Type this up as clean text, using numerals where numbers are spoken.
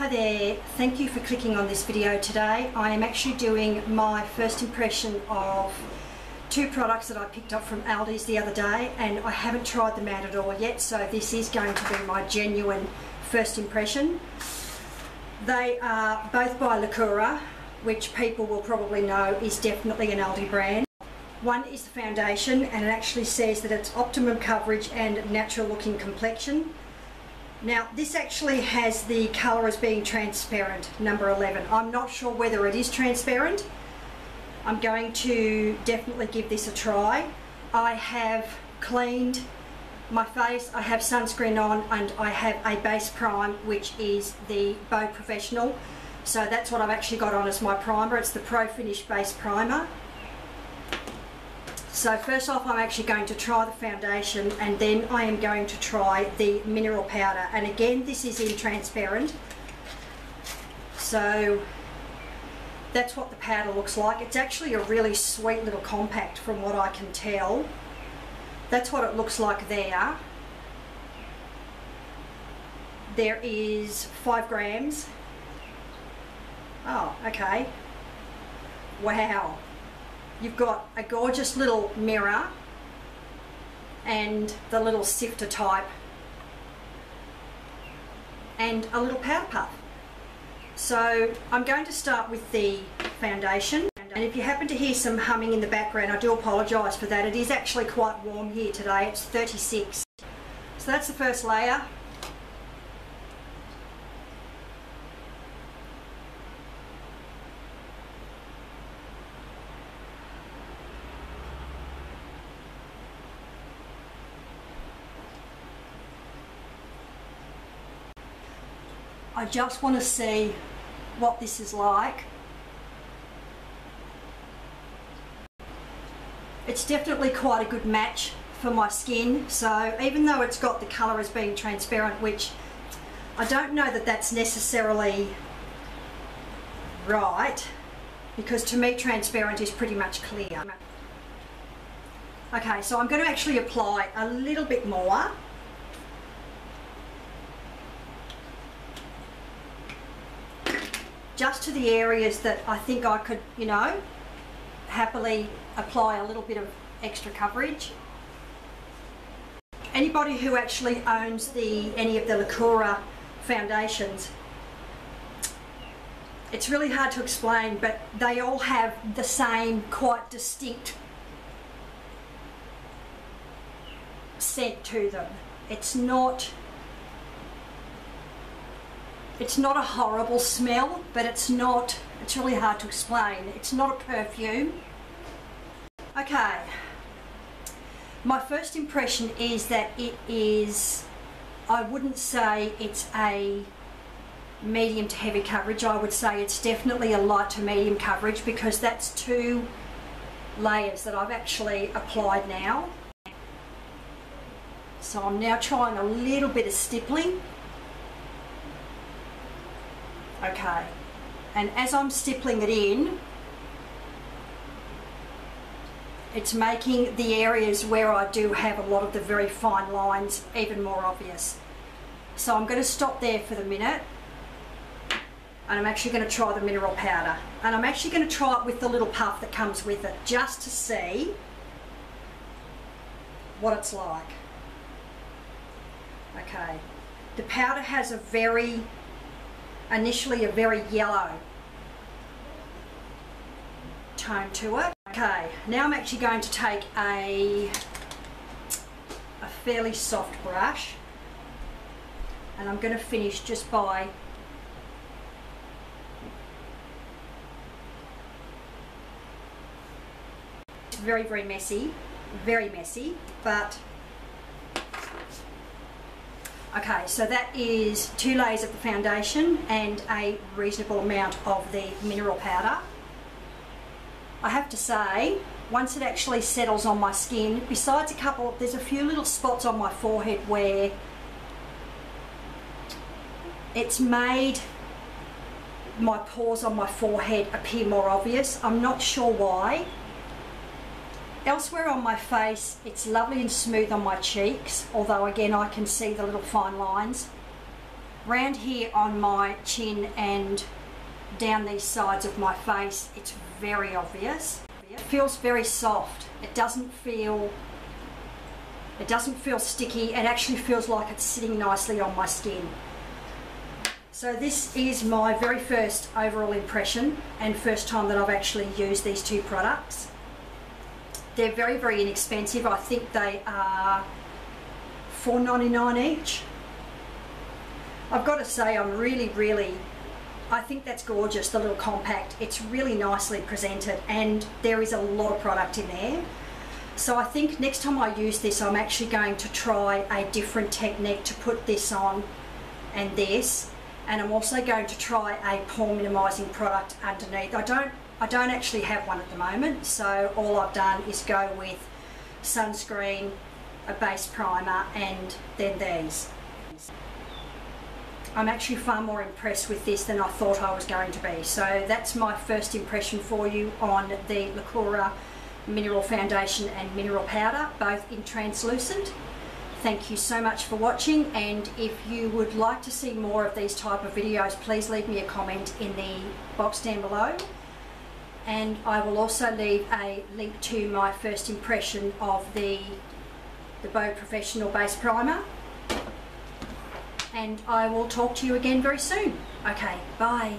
Hi there, thank you for clicking on this video today. I am actually doing my first impression of two products that I picked up from Aldi's the other day, and I haven't tried them out at all yet, so this is going to be my genuine first impression. They are both by Lacura, which people will probably know is definitely an Aldi brand. One is the foundation, and it actually says that it's optimum coverage and natural looking complexion. Now this actually has the colour as being transparent, number 11. I'm not sure whether it is transparent. I'm going to definitely give this a try. I have cleaned my face, I have sunscreen on, and I have a base prime, which is the Bow Professional. So that's what I've actually got on as my primer. It's the Pro Finish Base Primer. So first off, I'm actually going to try the foundation, and then I am going to try the mineral powder. And again, this is in transparent. So that's what the powder looks like. It's actually a really sweet little compact from what I can tell. That's what it looks like there. There is 5 grams. Oh, okay. Wow. You've got a gorgeous little mirror and the little sifter type and a little powder puff. So I'm going to start with the foundation, and if you happen to hear some humming in the background, I do apologise for that. It is actually quite warm here today. It's 36. So that's the first layer. I just want to see what this is like. It's definitely quite a good match for my skin, so even though it's got the colour as being transparent, which I don't know that that's necessarily right, because to me transparent is pretty much clear. Okay, so I'm going to actually apply a little bit more. Just to the areas that I think I could, you know, happily apply a little bit of extra coverage. Anybody who actually owns any of the Lacura foundations, it's really hard to explain, but they all have the same quite distinct scent to them. It's not a horrible smell, but it's really hard to explain. It's not a perfume. Okay, my first impression is that it is, I wouldn't say it's a medium to heavy coverage. I would say it's definitely a light to medium coverage, because that's 2 layers that I've actually applied now. So I'm now trying a little bit of stippling. Okay, and as I'm stippling it in, it's making the areas where I do have a lot of the very fine lines even more obvious. So I'm going to stop there for the minute, and I'm actually going to try the mineral powder, and I'm actually going to try it with the little puff that comes with it, just to see what it's like. Okay, the powder has initially a very yellow tone to it. Okay, now I'm actually going to take a fairly soft brush, and I'm going to finish just by it's very messy, but okay, so that is 2 layers of the foundation and a reasonable amount of the mineral powder. I have to say, once it actually settles on my skin, besides there's a few little spots on my forehead where it's made my pores on my forehead appear more obvious. I'm not sure why. Elsewhere on my face, it's lovely and smooth on my cheeks, although again I can see the little fine lines. Round here on my chin and down these sides of my face, it's very obvious. It feels very soft. It doesn't feel sticky. It actually feels like it's sitting nicely on my skin. So this is my very first overall impression and first time that I've actually used these two products. They're very, very inexpensive. I think they are $4.99 each. I've got to say, I think that's gorgeous, the little compact. It's really nicely presented and there is a lot of product in there. So I think next time I use this, I'm actually going to try a different technique to put this on and this. And I'm also going to try a pore minimising product underneath. I don't actually have one at the moment, so all I've done is go with sunscreen, a base primer, and then these. I'm actually far more impressed with this than I thought I was going to be. So that's my first impression for you on the Lacura Mineral Foundation and Mineral Powder, both in translucent. Thank you so much for watching, and if you would like to see more of these type of videos, please leave me a comment in the box down below, and I will also leave a link to my first impression of the Bow Professional Base Primer, and I will talk to you again very soon. Okay, bye.